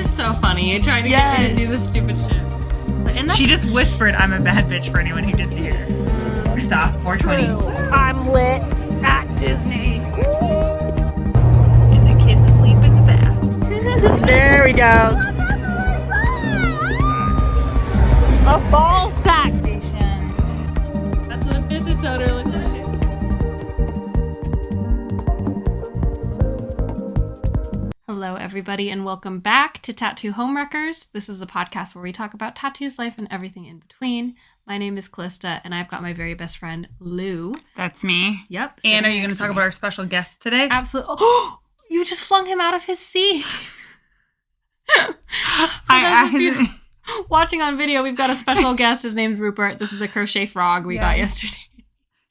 are so funny. You're trying to get me to do this stupid shit. And she just whispered, "I'm a bad bitch," for anyone who didn't hear. Stop. 420. I'm lit at Disney. And the kids asleep in the bath. There we go. A ball sack station. That's what a business owner looks like. Hello, everybody, and welcome back to Tattoo Homewreckers. This is a podcast where we talk about tattoos, life, and everything in between. My name is Callista, and I've got my very best friend, Lou. That's me. Yep. And are you going to talk about our special guest today? Absolutely. Oh, you just flung him out of his seat. Watching on video, we've got a special guest. His name's Rupert. This is a crochet frog we got yesterday.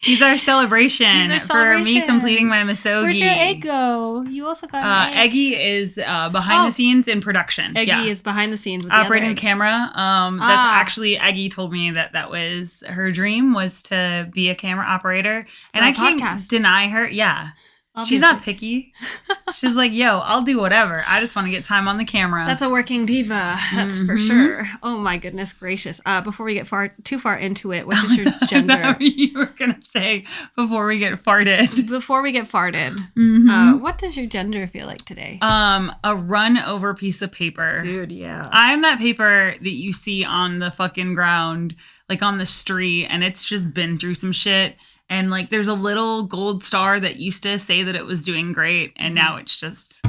He's our celebration for me completing my misogi. Where'd your egg go? You also got an egg. Eggy is behind the scenes in production. Eggy is behind the scenes with operating the camera. That's actually, Eggy told me that was her dream, was to be a camera operator. And I can't deny her. Yeah. Obviously. She's not picky. She's like, yo, I'll do whatever. I just want to get time on the camera. That's a working diva. That's for sure. Oh my goodness gracious. Before we get too far into it, what is your gender? You were going to say before we get farted. Before we get farted. What does your gender feel like today? A run over piece of paper. Dude, yeah. I'm that paper that you see on the fucking ground, like on the street, and it's just been through some shit. And, like, there's a little gold star that used to say that it was doing great, and now it's just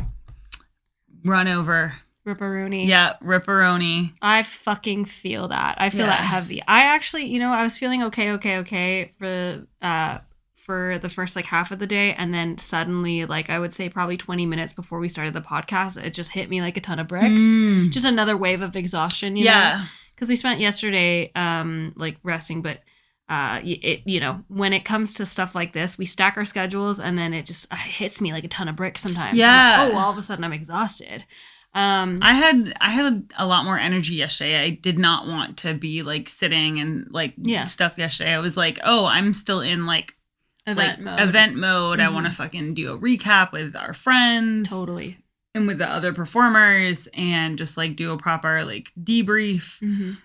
run over. Ripperoni. Yeah, ripperoni. I fucking feel that. I feel that heavy. I actually, I was feeling okay for the first, like, half of the day, and then suddenly, like, I would say probably 20 minutes before we started the podcast, it just hit me like a ton of bricks. Just another wave of exhaustion, you know? Because we spent yesterday, like, resting, but... when it comes to stuff like this, we stack our schedules and then it just hits me like a ton of bricks sometimes. Yeah. Like, all of a sudden I'm exhausted. I had a lot more energy yesterday. I did not want to be like sitting and like stuff yesterday. I was like, oh, I'm still in like event mode. I want to fucking do a recap with our friends. Totally. And with the other performers and just like do a proper like debrief.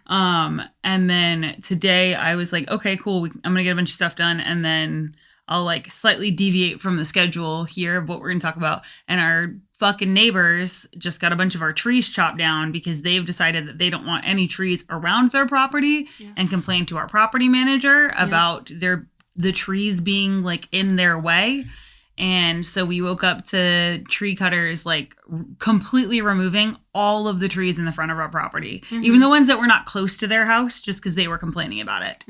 And then today I was like, okay, cool. I'm going to get a bunch of stuff done. And then I'll like slightly deviate from the schedule here of what we're going to talk about. And our fucking neighbors just got a bunch of our trees chopped down because they've decided that they don't want any trees around their property and complained to our property manager about the trees being like in their way. And so we woke up to tree cutters, like, completely removing all of the trees in the front of our property. Even the ones that were not close to their house, just because they were complaining about it.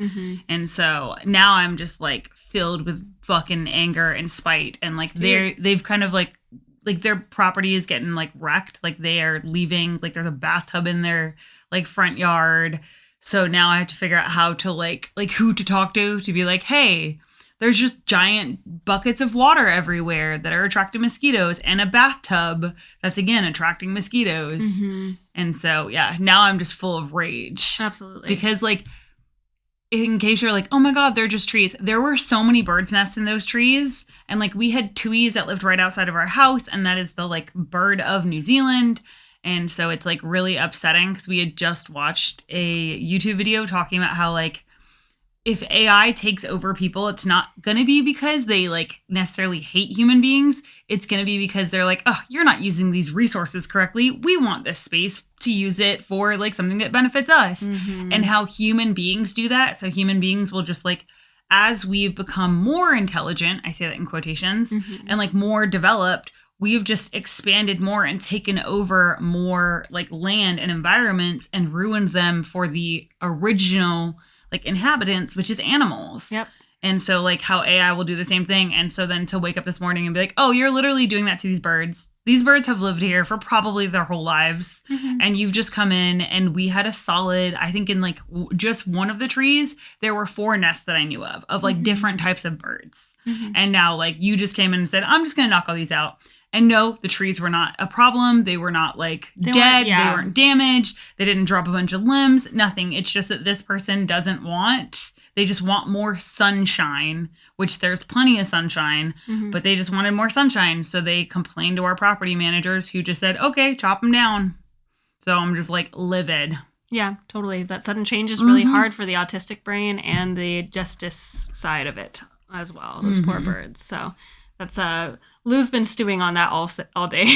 And so now I'm just, like, filled with fucking anger and spite. And, like, they've kind of, like, their property is getting, like, wrecked. Like, they are leaving. Like, there's a bathtub in their, like, front yard. So now I have to figure out how to, like who to talk to be like, hey... There's just giant buckets of water everywhere that are attracting mosquitoes and a bathtub that's, again, attracting mosquitoes. And so, now I'm just full of rage. Absolutely. Because, like, in case you're like, oh, my God, they're just trees. There were so many birds' nests in those trees. And, like, we had tuis that lived right outside of our house. And that is the, like, bird of New Zealand. And so it's, like, really upsetting because we had just watched a YouTube video talking about how, like, if AI takes over people, it's not going to be because they like necessarily hate human beings. It's going to be because they're like, oh, you're not using these resources correctly. We want this space to use it for like something that benefits us. And how human beings do that. So human beings will just like, as we've become more intelligent, I say that in quotations, and like more developed, we've just expanded more and taken over more like land and environments and ruined them for the original like inhabitants, which is animals. Yep. And so like how AI will do the same thing. And so then to wake up this morning and be like, oh, you're literally doing that to these birds. These birds have lived here for probably their whole lives. And you've just come in and we had a solid, I think in like just one of the trees, there were 4 nests that I knew of like different types of birds. And now like you just came in and said, I'm just going to knock all these out. And no, the trees were not a problem. They were not like dead. They weren't damaged. They didn't drop a bunch of limbs. Nothing. It's just that this person doesn't want. They just want more sunshine, which there's plenty of sunshine, but they just wanted more sunshine. So they complained to our property managers who just said, okay, chop them down. So I'm just like livid. Yeah, totally. That sudden change is really hard for the autistic brain and the justice side of it as well. Those poor birds. So that's Lou's been stewing on that all day.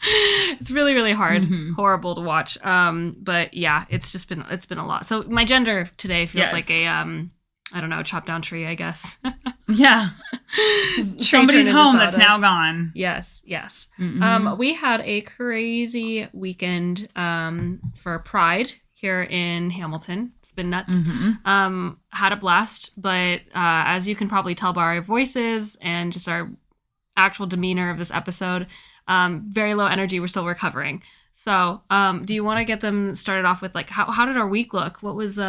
It's really, really hard. Horrible to watch. But yeah, it's been a lot. So my gender today feels like a I don't know, chop down tree, I guess. Yeah. Somebody's home that's now gone. Yes. We had a crazy weekend for Pride here in Hamilton. It's been nuts. Had a blast, but as you can probably tell by our voices and just our actual demeanor of this episode, very low energy. We're still recovering. So do you want to get them started off with like how did our week look? What was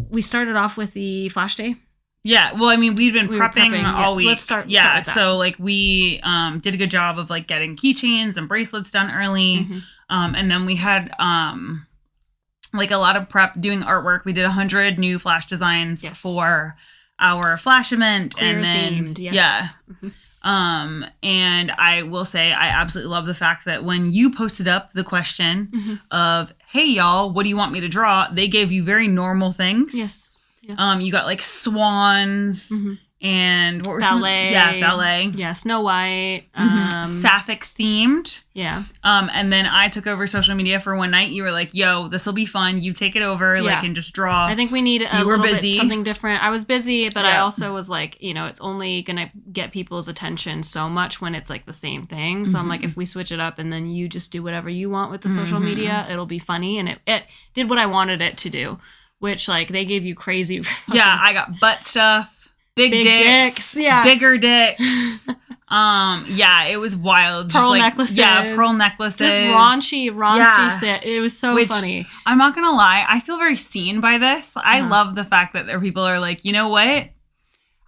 we started off with the Flash Day. Yeah, well, I mean, we've been prepping all week. Let's start with that. So like we did a good job of like getting keychains and bracelets done early, and then we had like a lot of prep doing artwork. We did 100 new Flash designs for our Flash event, Queer and then themed, and I will say I absolutely love the fact that when you posted up the question of, hey y'all, what do you want me to draw? They gave you very normal things. Yes. Yeah. You got like swans and what were ballet. Ballet. Yeah, Snow White. Sapphic themed. Yeah. And then I took over social media for one night. You were like, yo, this will be fun. You take it over, like, and just draw. I think we need a little bit something different. I was busy, but I also was like, you know, it's only going to get people's attention so much when it's like the same thing. So I'm like, if we switch it up and then you just do whatever you want with the social media, it'll be funny. And it did what I wanted it to do, which like they gave you crazy. Yeah, I got butt stuff. Big dicks, bigger dicks. Yeah, it was wild. Pearl necklaces. Yeah, pearl necklaces. Just raunchy shit. It was so funny. I'm not gonna lie, I feel very seen by this. I love the fact that there are people are like, you know what?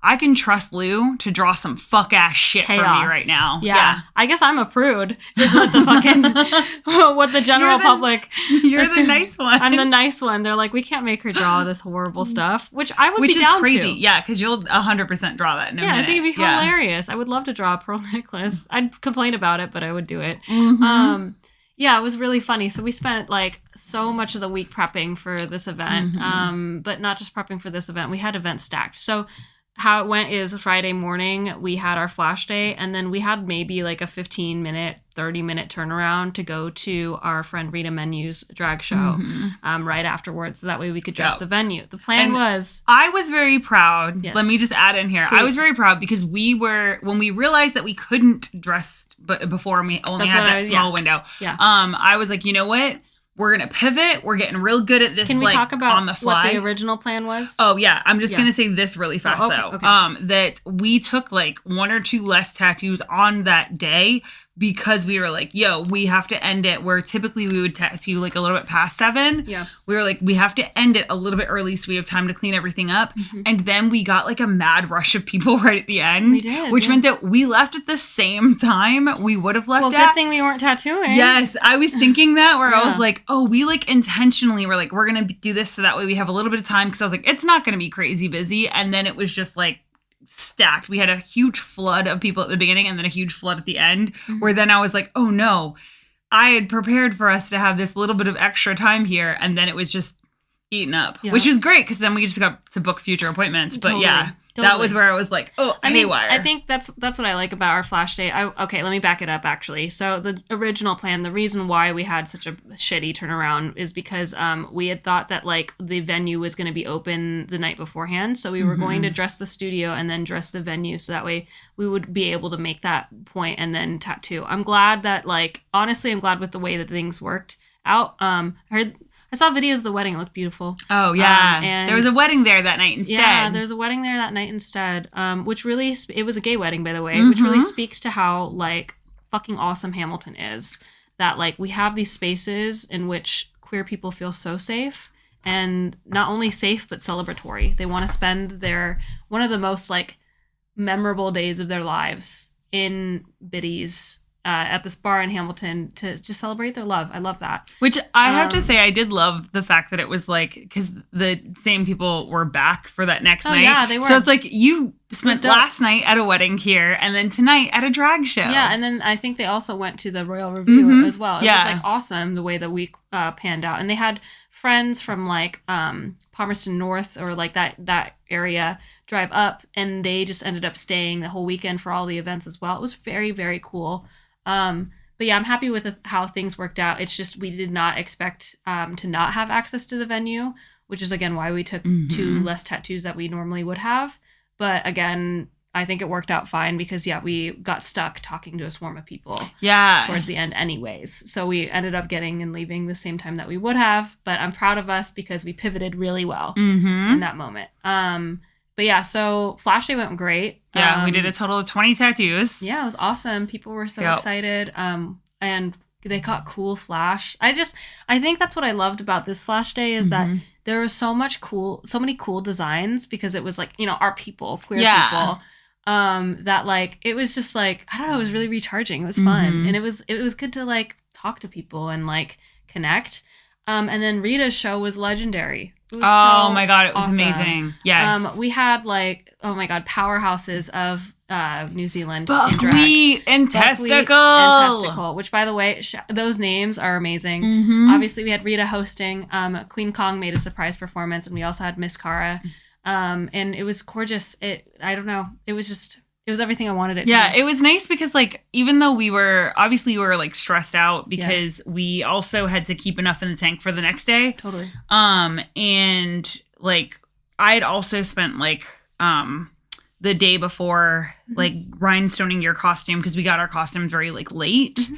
I can trust Lou to draw some fuck ass shit for me right now. Yeah. I guess I'm a prude. Is what the fucking what the general public. You're the nice one. I'm the nice one. They're like, we can't make her draw this horrible stuff, which I would be down crazy. to. Yeah, because you'll 100% draw that in a minute. I think it'd be hilarious. I would love to draw a pearl necklace. I'd complain about it, but I would do it. Yeah, it was really funny. So we spent like so much of the week prepping for this event, but not just prepping for this event. We had events stacked. So how it went is Friday morning, we had our Flash Day, and then we had maybe like a 15-minute, 30-minute turnaround to go to our friend Rita Menu's drag show right afterwards. So that way we could dress the venue. The plan was... I was very proud. Yes. Let me just add in here. Please. I was very proud because when we realized that we couldn't dress before we only had that small window, I was like, you know what? We're going to pivot. We're getting real good at this. Can we talk about on the fly. What the original plan was? Oh, yeah. I'm just going to say this really fast, though. Okay. That we took like one or two less tattoos on that day because we were like, yo, we have to end it where typically we would tattoo like a little bit past 7. Yeah. We were like, we have to end it a little bit early so we have time to clean everything up. And then we got like a mad rush of people right at the end. We did. Which meant that we left at the same time we would have left at. Well, good thing we weren't tattooing. Yes. I was thinking that where I was like, oh, we like intentionally were like, we're going to do this so that way we have a little bit of time. Because I was like, it's not going to be crazy busy. And then it was just like, stacked. We had a huge flood of people at the beginning and then a huge flood at the end where then I was like, oh no, I had prepared for us to have this little bit of extra time here and then it was just eaten up, which is great because then we just got to book future appointments. But that was where I was like, oh, haywire. I think that's what I like about our Flash Day. Okay, let me back it up actually. So the original plan, the reason why we had such a shitty turnaround is because we had thought that like the venue was going to be open the night beforehand. So we were going to dress the studio and then dress the venue. So that way we would be able to make that point and then tattoo. I'm glad that honestly, I'm glad with the way that things worked out. I saw videos of the wedding. It looked beautiful. Oh, yeah. And there was a wedding there that night instead. Yeah, there was a wedding there that night instead, which really... it was a gay wedding, by the way, which really speaks to how, fucking awesome Hamilton is. That, we have these spaces in which queer people feel so safe, and not only safe, but celebratory. They want to spend one of the most, memorable days of their lives in Biddy's at this bar in Hamilton to just celebrate their love. I love that. Which I have to say, I did love the fact that it was because the same people were back for that next night. Yeah, they were. So it's spent last night at a wedding here, and then tonight at a drag show. Yeah, and then I think they also went to the Royal Revue as well. It was like awesome the way the week panned out, and they had friends from like Palmerston North or like that area drive up, and they just ended up staying the whole weekend for all the events as well. It was very, very cool. But yeah, I'm happy with how things worked out. It's just we did not expect to not have access to the venue, which is again why we took 2 less tattoos that we normally would have. But again, I think it worked out fine because, we got stuck talking to a swarm of people towards the end anyways. So we ended up getting and leaving the same time that we would have. But I'm proud of us because we pivoted really well in that moment. But yeah, so Flash Day went great. Yeah, we did a total of 20 tattoos. Yeah, it was awesome. People were so excited. And they got cool flash. I think that's what I loved about this Flash Day is that there was so many cool designs because it was like, our people, queer people, that like, it was just like, I don't know, it was really recharging. It was fun. And it was good to like talk to people and like connect. And then Rita's show was legendary. It was my God, it was amazing. Yes. We had like, powerhouses of New Zealand Buckwheat and Testicle. and Testicle, which by the way, those names are amazing. Obviously, we had Rita hosting. Queen Kong made a surprise performance, and we also had Miss Cara. And it was gorgeous. I don't know. It was everything I wanted it to be. Yeah, it was nice because like even though we were like stressed out because we also had to keep enough in the tank for the next day. Totally. And like I'd also spent like the day before like rhinestoning your costume because we got our costumes very like late.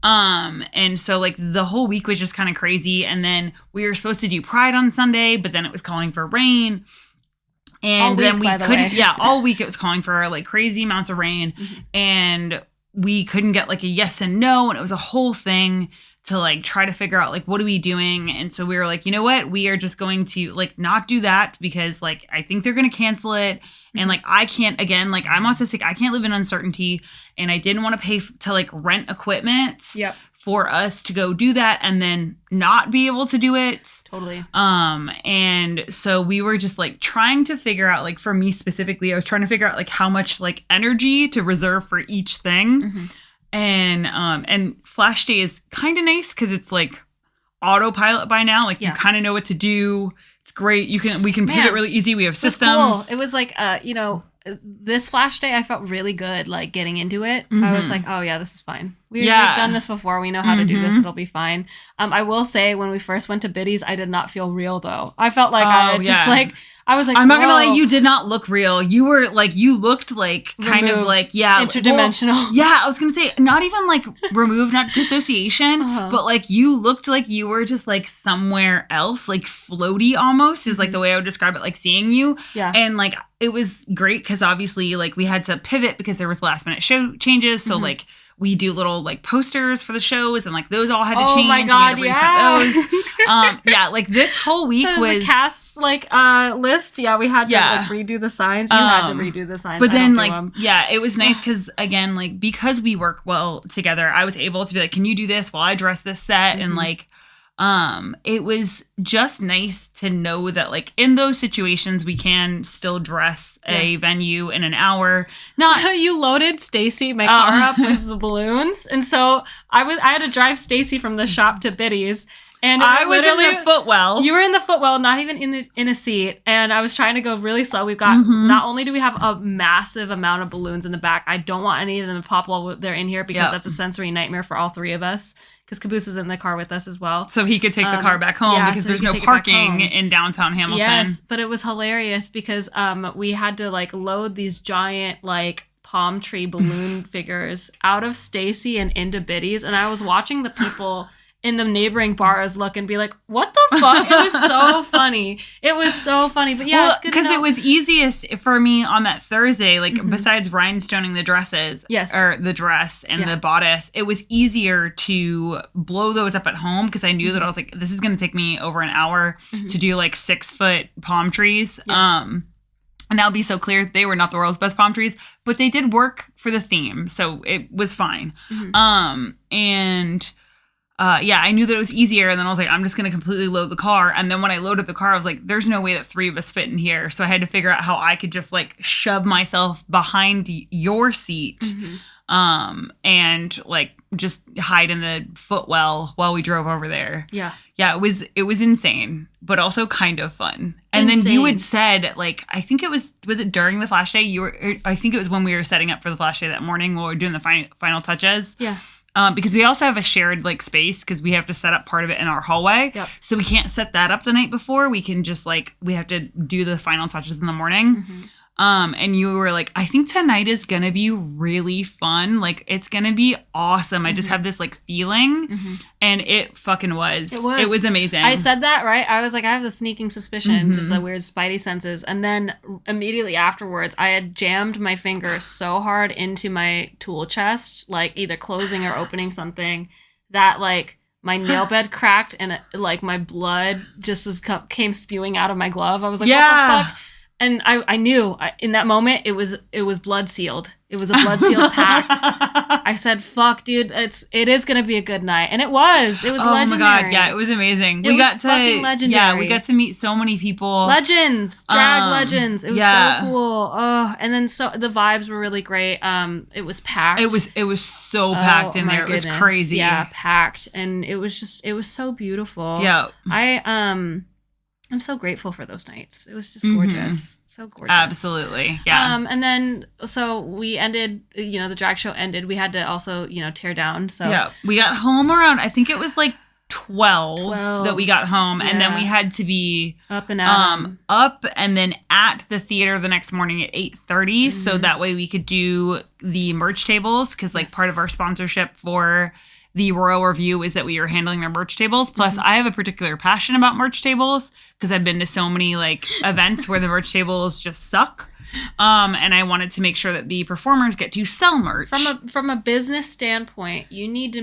And so like the whole week was just kind of crazy, and then we were supposed to do Pride on Sunday, but then it was calling for rain. And then we couldn't, all week it was calling for like crazy amounts of rain, and we couldn't get like a yes and no. And it was a whole thing to like try to figure out like, what are we doing? And so we were like, you know what? We are just going to like not do that because like, I think they're going to cancel it. And like, I can't, again, like I'm autistic. I can't live in uncertainty. And I didn't want to pay to like rent equipment for us to go do that and then not be able to do it. Totally. And so we were just like trying to figure out, like for me specifically, I was trying to figure out like how much like energy to reserve for each thing. And Flash Day is kind of nice because it's like autopilot by now. Like you kind of know what to do. It's great. We can pivot really easy. We have systems. Cool. It was like, this Flash Day, I felt really good, like getting into it. I was like, oh yeah, this is fine. We've done this before. We know how to do this. It'll be fine. I will say when we first went to Biddy's, I did not feel real though. I felt like I was like, I'm not going to lie, you did not look real. You were like, you looked like kind of like, interdimensional. I was going to say not even like removed, not dissociation, but like you looked like you were just like somewhere else, like floaty almost is like the way I would describe it, like seeing you. Yeah. And like, it was great because obviously like we had to pivot because there was last minute show changes. So like we do little like posters for the shows and like those all had to change. Oh my God, those. Like this whole week was the cast like list. Yeah, we had to like redo the signs. You had to redo the signs. But then like it was nice because again like because we work well together, I was able to be like, can you do this while I dress this set? And like it was just nice to know that like in those situations we can still dress a venue in an hour. Not you loaded Stacy my car up with the balloons, and so I had to drive Stacy from the shop to Biddy's, and I was in the footwell. You were in the footwell, not even in a seat, and I was trying to go really slow. We've got not only do we have a massive amount of balloons in the back, I don't want any of them to pop while they're in here because that's a sensory nightmare for all three of us. Because Caboose was in the car with us as well. So he could take the car back home because there's no parking in downtown Hamilton. Yes, but it was hilarious because we had to like load these giant like palm tree balloon figures out of Stacy and into Biddy's. And I was watching the people in the neighboring bars look and be like, what the fuck? It was so funny. It was so funny. But yeah, it's good because it was easiest for me on that Thursday, like besides rhinestoning the dresses, or the dress and the bodice, it was easier to blow those up at home because I knew that I was like, this is going to take me over an hour to do like 6-foot palm trees. And I'll be so clear, they were not the world's best palm trees, but they did work for the theme. So it was fine. I knew that it was easier. And then I was like, I'm just going to completely load the car. And then when I loaded the car, I was like, there's no way that 3 of us fit in here. So I had to figure out how I could just like shove myself behind your seat. And like just hide in the footwell while we drove over there. Yeah. Yeah, it was insane, but also kind of fun. And then you had said, like, I think it was it during the flash day? I think it was when we were setting up for the flash day that morning while we were doing the final touches. Yeah. Because we also have a shared like space because we have to set up part of it in our hallway. Yep. So we can't set that up the night before. We can just like, we have to do the final touches in the morning. And you were like, I think tonight is going to be really fun. Like, it's going to be awesome. I just have this, like, feeling. And it fucking was. It was amazing. I said that, right? I was like, I have the sneaking suspicion, just like weird spidey senses. And then immediately afterwards, I had jammed my finger so hard into my tool chest, like either closing or opening something, that, like, my nail bed cracked and, like, my blood just came spewing out of my glove. I was like, what the fuck? And I knew in that moment it was blood sealed. It was a blood sealed pact. I said, "Fuck, dude, it is gonna be a good night," and it was. It was legendary. Oh my god, yeah, it was amazing. We got to fucking legendary. Yeah, we got to meet so many people. Legends, drag legends. It was so cool. Oh, and then the vibes were really great. It was packed. It was so packed in there. Goodness. It was crazy. Yeah, packed, and it was so beautiful. Yeah, I'm so grateful for those nights. It was just gorgeous. So gorgeous. Absolutely. Yeah. And then, so we ended, the drag show ended. We had to also, tear down. So yeah, we got home around, I think it was like 12 that we got home. Yeah. And then we had to be up and then at the theater the next morning at 8:30. So that way we could do the merch tables. Cause like part of our sponsorship for the Royal Revue is that we were handling their merch tables. Plus, I have a particular passion about merch tables because I've been to so many like events where the merch tables just suck. And I wanted to make sure that the performers get to sell merch. From a business standpoint, you need to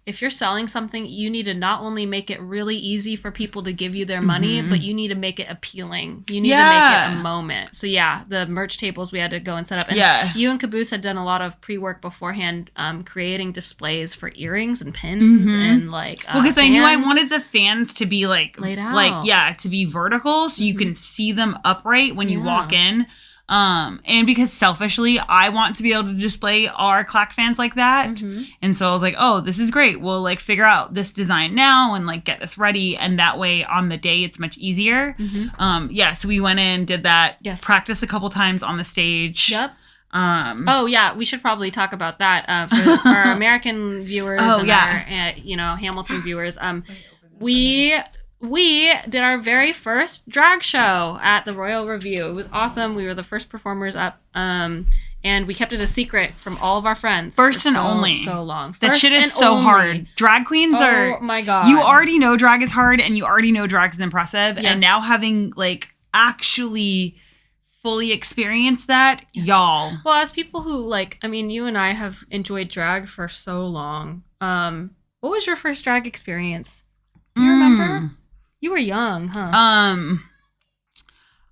if you're selling something, you need to not only make it really easy for people to give you their money, but you need to make it appealing. You need to make it a moment. So yeah, the merch tables we had to go and set up. And you and Caboose had done a lot of pre-work beforehand, creating displays for earrings and pins and like well, because I knew I wanted the fans to be like laid out, to be vertical so you can see them upright when you walk in. And because selfishly, I want to be able to display our clack fans like that. And so I was like, oh, this is great. We'll like figure out this design now and like get this ready. And that way on the day, it's much easier. So we went in, did that, practiced a couple times on the stage. Yep. We should probably talk about that, for our American viewers our, Hamilton viewers. We did our very first drag show at the Royal Revue. It was awesome. We were the first performers up, and we kept it a secret from all of our friends. First and only. So long. That shit is so hard. Drag queens are... Oh my god. You already know drag is hard, and you already know drag is impressive. Yes. And now having, like, actually fully experienced that, y'all. Well, as people who, like... I mean, you and I have enjoyed drag for so long. What was your first drag experience? Do you remember? You were young, huh?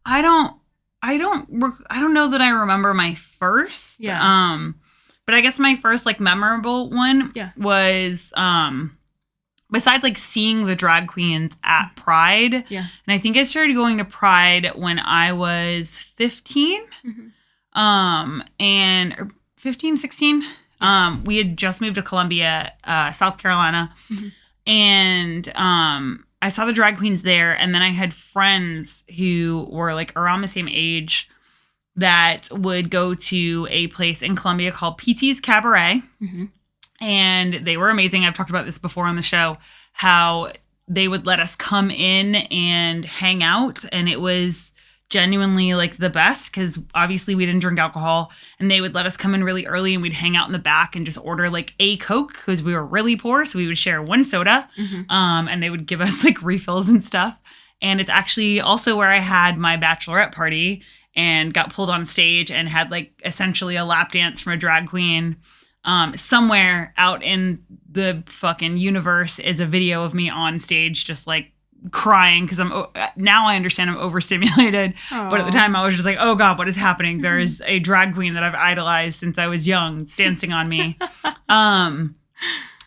I don't know that I remember my first. Yeah. But I guess my first like memorable one was besides like seeing the drag queens at Pride. Yeah. And I think I started going to Pride when I was 15. And 15, 16. We had just moved to Columbia, South Carolina. And I saw the drag queens there, and then I had friends who were like around the same age that would go to a place in Columbia called PT's Cabaret. And they were amazing. I've talked about this before on the show, how they would let us come in and hang out, and it was genuinely like the best because obviously we didn't drink alcohol, and they would let us come in really early and we'd hang out in the back and just order like a Coke because we were really poor, so we would share one soda. And they would give us like refills and stuff. And it's actually also where I had my bachelorette party and got pulled on stage and had like essentially a lap dance from a drag queen. Somewhere out in the fucking universe is a video of me on stage just like crying because now I understand I'm overstimulated. Aww. But at the time I was just like, oh god, what is happening? There's a drag queen that I've idolized since I was young dancing on me.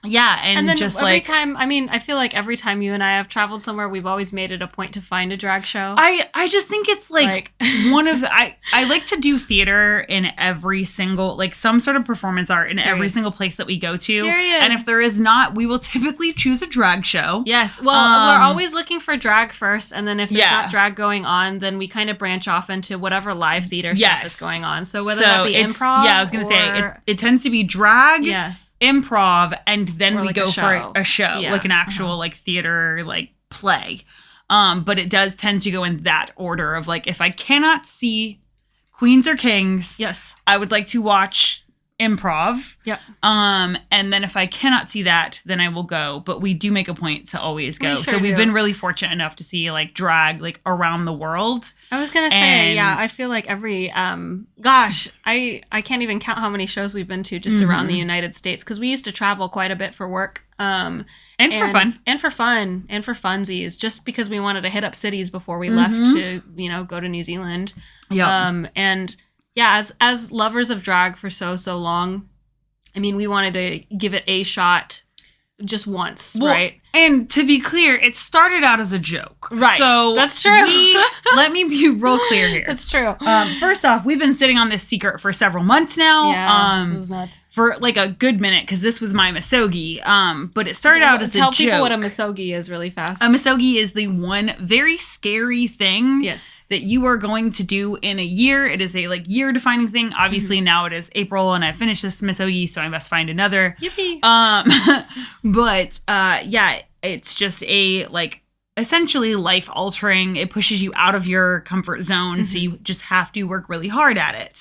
Yeah, and then just every time, I mean, I feel like every time you and I have traveled somewhere, we've always made it a point to find a drag show. I just think it's like one of I like to do theater in every single, like some sort of performance art in every single place that we go to. Period. And if there is not, we will typically choose a drag show. Yes. Well, we're always looking for drag first, and then if there's not drag going on, then we kind of branch off into whatever live theater stuff is going on. So whether that be improv, I was gonna say it tends to be drag. Yes. Improv, and then we go for a show, yeah. like an actual like theater like play. But it does tend to go in that order of like, if I cannot see Queens or Kings, yes, I would like to watch improv. Yep. And then if I cannot see that, then I will go. But we do make a point to always go. Sure so we've do. been really fortunate enough to see like drag like around the world. I was gonna say, yeah, I feel like every gosh, I can't even count how many shows we've been to just around the United States, because we used to travel quite a bit for work. And for fun. And for funsies, just because we wanted to hit up cities before we left to, go to New Zealand. Yeah. And yeah, as lovers of drag for so long, I mean, we wanted to give it a shot just once, right? And to be clear, it started out as a joke. Right. So that's true. Let me be real clear here. That's true. First off, we've been sitting on this secret for several months now. Yeah, it was nuts. For like a good minute, because this was my misogi. But it started out as a joke. Tell people what a misogi is really fast. A misogi is the one very scary thing that you are going to do in a year. It is a like year defining thing. Obviously now it is April and I finished this misogi, so I must find another. Yippee. But yeah, it's just a like essentially life altering. It pushes you out of your comfort zone, so you just have to work really hard at it.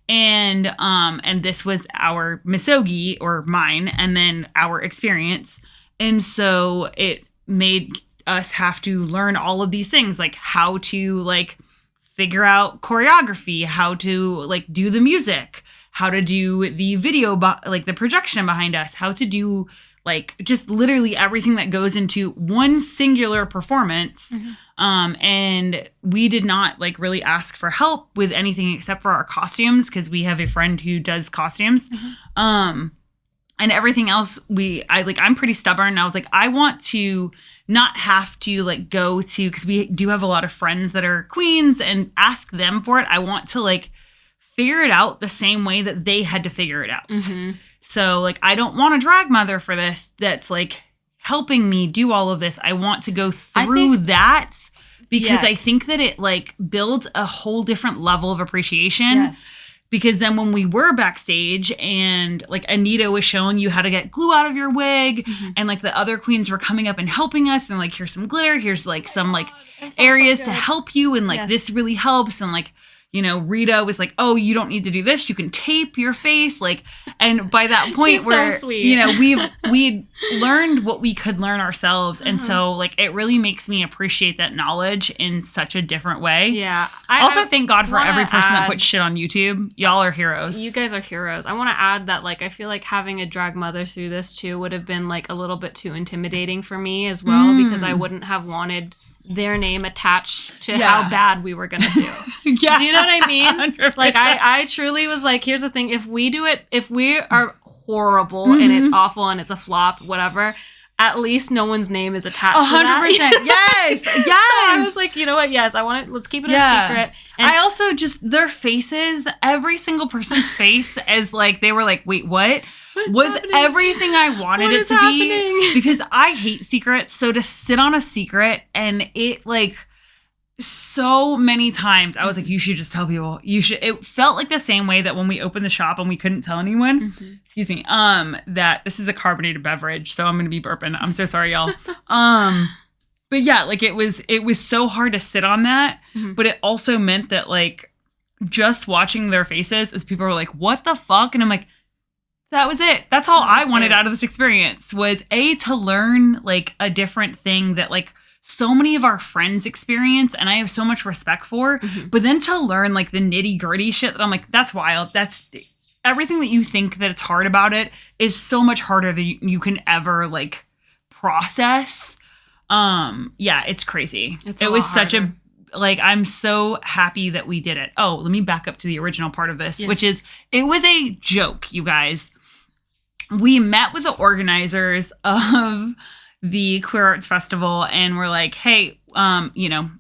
And this was our misogi, or mine, and then our experience. And so it made us have to learn all of these things, like how to like figure out choreography, how to like do the music, how to do the video, like the projection behind us, how to do like just literally everything that goes into one singular performance. And we did not like really ask for help with anything except for our costumes, because we have a friend who does costumes. And everything else I'm pretty stubborn. And I was like, I want to not have to like go to, because we do have a lot of friends that are queens, and ask them for it. I want to like figure it out the same way that they had to figure it out. So like, I don't want a drag mother for this that's like helping me do all of this. I want to go through that, because I think that it like builds a whole different level of appreciation. Because then when we were backstage and like Anita was showing you how to get glue out of your wig, and like the other queens were coming up and helping us, and like, here's some glitter, here's like some like areas to help you, and like this really helps. And like, Rita was like, oh, you don't need to do this, you can tape your face, like. And by that point where so sweet. we learned what we could learn ourselves. And so like, it really makes me appreciate that knowledge in such a different way. I also thank God for every person that puts shit on YouTube. Y'all are heroes. You guys are heroes. I want to add that like, I feel like having a drag mother through this too would have been like a little bit too intimidating for me as well, because I wouldn't have wanted their name attached to how bad we were gonna do. Do you know what I mean? 100%. Like I truly was like, here's the thing, if we do it, if we are horrible and it's awful and it's a flop, whatever, at least no one's name is attached to that. 100%. Yes. Yes. So I was like, you know what? Yes, I want it. Let's keep it a secret. And I also just, their faces, every single person's face as like, they were like, wait, what? Was happening? Everything I wanted it to be, because I hate secrets. So to sit on a secret, and it like so many times I was like, you should just tell people. You should. It felt like the same way that when we opened the shop and we couldn't tell anyone. Excuse me. That this is a carbonated beverage, so I'm gonna be burping. I'm so sorry, y'all. But yeah, like it was so hard to sit on that, but it also meant that like just watching their faces as people were like, what the fuck? And I'm like, that was it. That's all I wanted out of this experience, was to learn like a different thing that like so many of our friends experience, and I have so much respect for, but then to learn like the nitty gritty shit that I'm like, that's wild. That's everything that you think that it's hard about it is so much harder than you can ever like process. Yeah, it's crazy. It was such a, like, I'm so happy that we did it. Oh, let me back up to the original part of this, which is, it was a joke, you guys. we met with the organizers of the Queer Arts Festival and we're like, hey,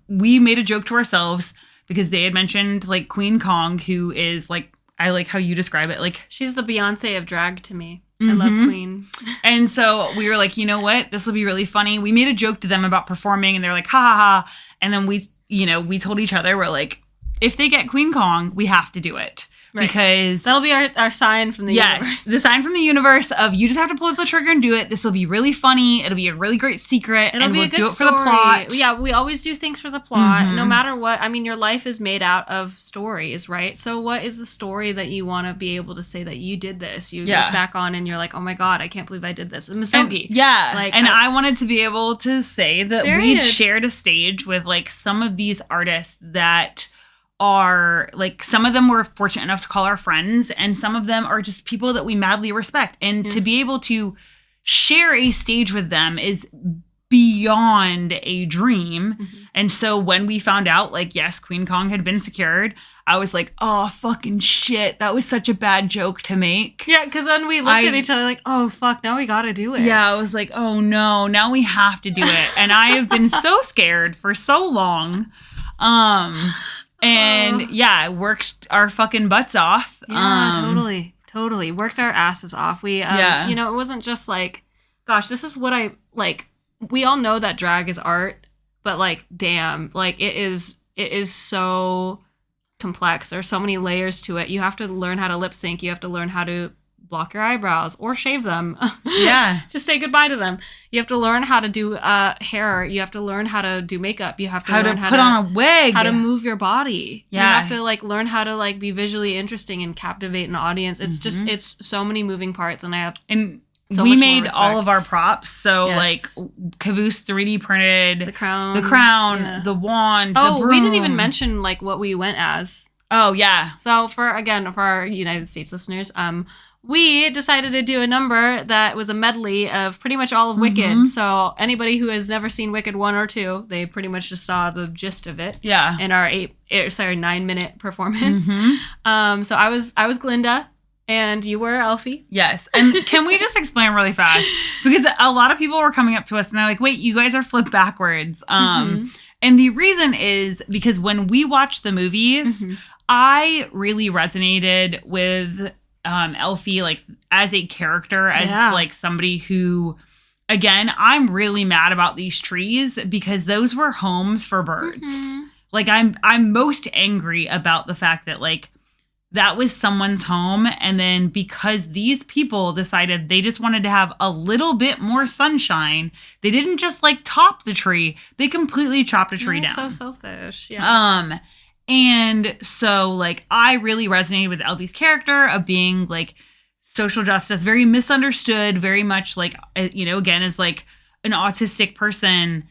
we made a joke to ourselves because they had mentioned like Queen Kong, who is like, I like how you describe it. Like, she's the Beyonce of drag to me. I love Queen. And so we were like, you know what? This will be really funny. We made a joke to them about performing and they're like, ha ha ha. And then we told each other, we're like, if they get Queen Kong, we have to do it. Right. Because that'll be our sign from the universe. Yes, the sign from the universe of you just have to pull the trigger and do it. This will be really funny. It'll be a really great secret. It'll be a good do it story. For the plot. Yeah, we always do things for the plot, no matter what. I mean, your life is made out of stories, right? So what is the story that you want to be able to say that you did this? You look back on and you're like, oh my God, I can't believe I did this. Misogi. I wanted to be able to say that we shared a stage with like some of these artists that are like, some of them were fortunate enough to call our friends and some of them are just people that we madly respect, and to be able to share a stage with them is beyond a dream. And so when we found out like, yes, Queen Kong had been secured, I was like, oh fucking shit, that was such a bad joke to make. Yeah, because then we looked at each other like, oh fuck, now we gotta do it. Yeah, I was like, oh no, now we have to do it. And I have been so scared for so long. And yeah, worked our fucking butts off. Yeah, totally. Worked our asses off. We, it wasn't just like, gosh, this is what I like. We all know that drag is art, but like, damn, like it is so complex. There's so many layers to it. You have to learn how to lip sync. You have to learn how to block your eyebrows or shave them. Yeah. Just say goodbye to them. You have to learn how to do hair. You have to learn how to do makeup. You have to learn how to put on a wig. How to move your body. Yeah. You have to like learn how to like be visually interesting and captivate an audience. It's just, it's so many moving parts, and I have so we made all of our props. So like Caboose 3D printed the crown, the wand, the broom. We didn't even mention like what we went as. Oh yeah. So for our United States listeners, we decided to do a number that was a medley of pretty much all of Wicked. So anybody who has never seen Wicked 1 or 2, they pretty much just saw the gist of it. Yeah. In our 9-minute performance. So I was Glinda and you were Elfie. Yes. And can we just explain really fast? Because a lot of people were coming up to us and they're like, wait, you guys are flipped backwards. And the reason is because when we watched the movies, I really resonated with Elfie, like as a character, as like somebody who, again, I'm really mad about these trees because those were homes for birds. Like I'm most angry about the fact that like that was someone's home, and then because these people decided they just wanted to have a little bit more sunshine, they didn't just like top the tree, they completely chopped a tree down. So selfish. Yeah. And so, like, I really resonated with Elfie's character of being, like, social justice, very misunderstood, very much, like, again, as, like, an autistic person,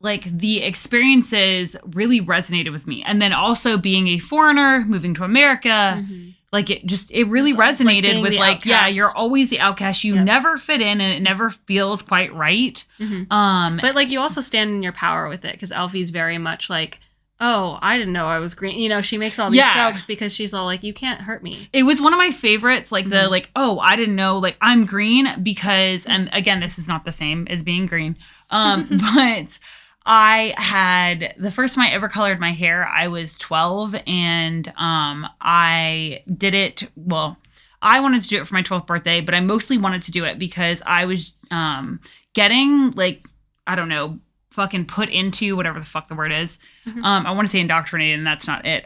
like, the experiences really resonated with me. And then also being a foreigner, moving to America, like, it really resonated with, like, you're always the outcast. You never fit in, and it never feels quite right. But, like, you also stand in your power with it, because Elfie's very much, like, oh, I didn't know I was green. She makes all these jokes because she's all like, you can't hurt me. It was one of my favorites, like the, like, oh, I didn't know, like, I'm green because, and again, this is not the same as being green. But I had, the first time I ever colored my hair, I was 12, and I did it, well, I wanted to do it for my 12th birthday, but I mostly wanted to do it because I was getting, like, I don't know, fucking put into whatever the fuck the word is. I want to say indoctrinated, and that's not it.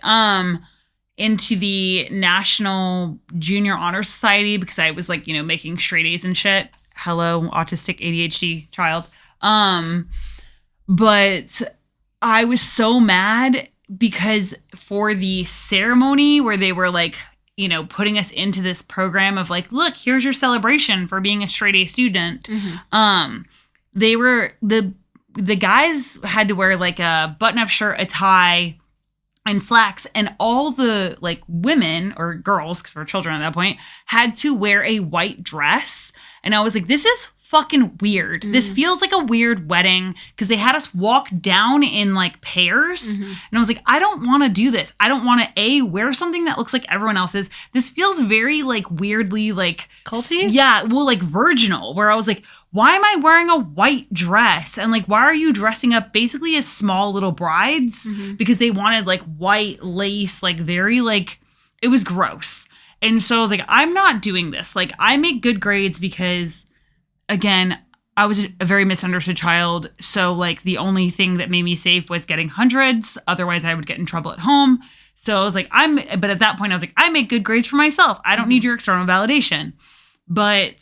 Into the National Junior Honor Society because I was like, making straight A's and shit. Hello, autistic ADHD child. But I was so mad because for the ceremony where they were like, putting us into this program of like, look, here's your celebration for being a straight A student. They were the guys had to wear like a button-up shirt, a tie, and slacks, and all the like women or girls, because we're children at that point, had to wear a white dress. And I was like, this is fucking weird. This feels like a weird wedding because they had us walk down in like pairs. And I was like, I don't want to do this. I don't want to wear something that looks like everyone else's. This feels very like weirdly like culty. Yeah, well, like virginal, where I was like, why am I wearing a white dress? And like, why are you dressing up basically as small little brides? Because they wanted like white lace, like very like, it was gross. And so I was like, I'm not doing this. Like, I make good grades because, again, I was a very misunderstood child. So like the only thing that made me safe was getting hundreds. Otherwise I would get in trouble at home. So I was like, but at that point I was like, I make good grades for myself. I don't need your external validation. But,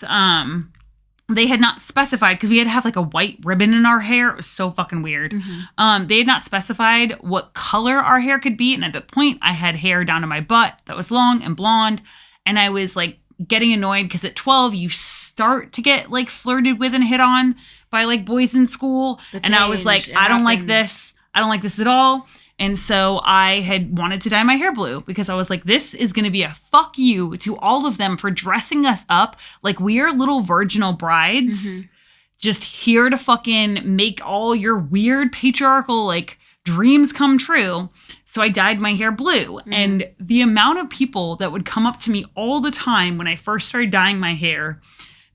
they had not specified because we had to have like a white ribbon in our hair. It was so fucking weird. They had not specified what color our hair could be. And at that point I had hair down to my butt that was long and blonde. And I was like getting annoyed because at 12 you start to get like flirted with and hit on by like boys in school. And I was like, I don't like this. I don't like this at all. And so I had wanted to dye my hair blue because I was like, this is going to be a fuck you to all of them for dressing us up like we are little virginal brides, just here to fucking make all your weird patriarchal like dreams come true. So I dyed my hair blue. And the amount of people that would come up to me all the time when I first started dyeing my hair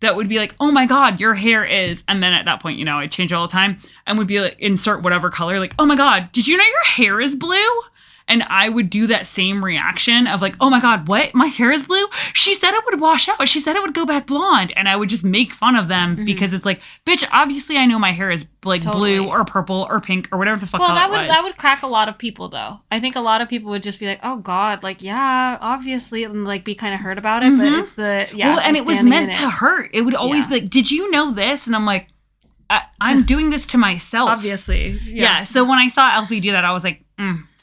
that would be like, oh my God, your hair is, and then at that point, you know, I'd change all the time and would be like, insert whatever color, like, oh my God, did you know your hair is blue? And I would do that same reaction of like, oh my God, what? My hair is blue? She said it would wash out. She said it would go back blonde. And I would just make fun of them because it's like, bitch, obviously I know my hair is like blue or purple or pink or whatever the fuck color it was. That would crack a lot of people though. I think a lot of people would just be like, oh God, like, yeah, obviously, and like be kind of hurt about it. But it's well, and it was meant to hurt. It would always be like, did you know this? And I'm like, I'm doing this to myself. Obviously. Yes. Yeah. So when I saw Elfie do that, I was like,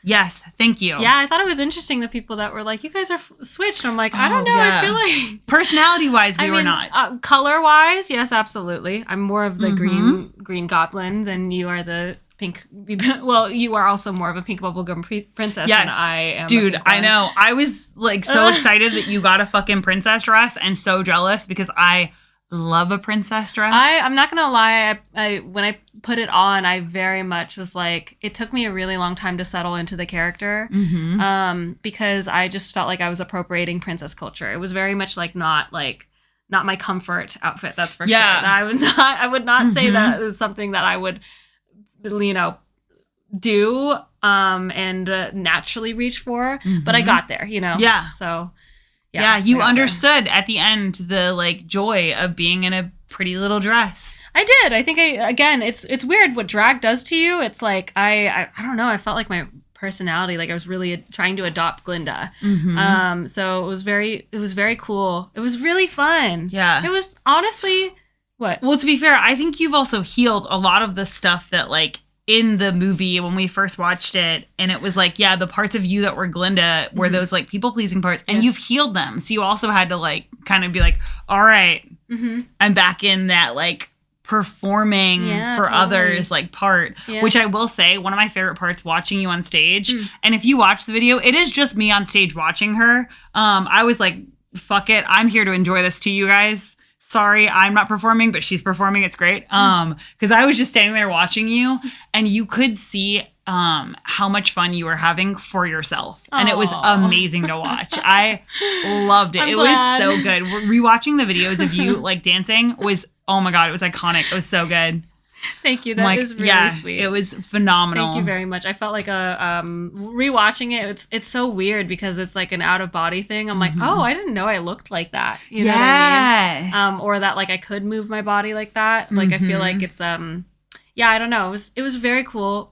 yes, thank you. Yeah, I thought it was interesting the people that were like, you guys are switched. And I'm like, I don't know. I feel like personality-wise, we were not. Color-wise, yes, absolutely. I'm more of the green goblin than you are the pink. Well, you are also more of a pink bubblegum princess than I am. Dude, I know. I was like so excited that you got a fucking princess dress and so jealous because I love a princess dress. I'm not gonna lie. I when I put it on, I very much was like, it took me a really long time to settle into the character, because I just felt like I was appropriating princess culture. It was very much like not my comfort outfit. That's for sure. I would not say that is something that I would, you know, do and naturally reach for. But I got there, you know. Yeah. So. Yeah, you understood at the end the like joy of being in a pretty little dress. I did. I think it's weird what drag does to you. It's like I don't know. I felt like my personality, like I was really trying to adopt Glinda. So it was very cool. It was really fun. Yeah. It was honestly what? Well, to be fair, I think you've also healed a lot of the stuff that like in the movie when we first watched it, and it was like, yeah, the parts of you that were Glinda were those like people-pleasing parts, and you've healed them. So you also had to like kind of be like, all right, I'm back in that like performing for others like part, which I will say, one of my favorite parts watching you on stage. And if you watch the video, it is just me on stage watching her. I was like, fuck it, I'm here to enjoy this too, you guys. Sorry, I'm not performing, but she's performing. It's great. Because I was just standing there watching you, and you could see how much fun you were having for yourself. And it was amazing to watch. I loved it. It was so good. Rewatching the videos of you like dancing was, oh my God, it was iconic. It was so good. Thank you. That is really sweet. It was phenomenal. Thank you very much. I felt like rewatching it. It's so weird because it's like an out of body thing. I'm like, oh, I didn't know I looked like that. You know what I mean? Or that like I could move my body like that. Like I feel like it's yeah, I don't know. It was very cool.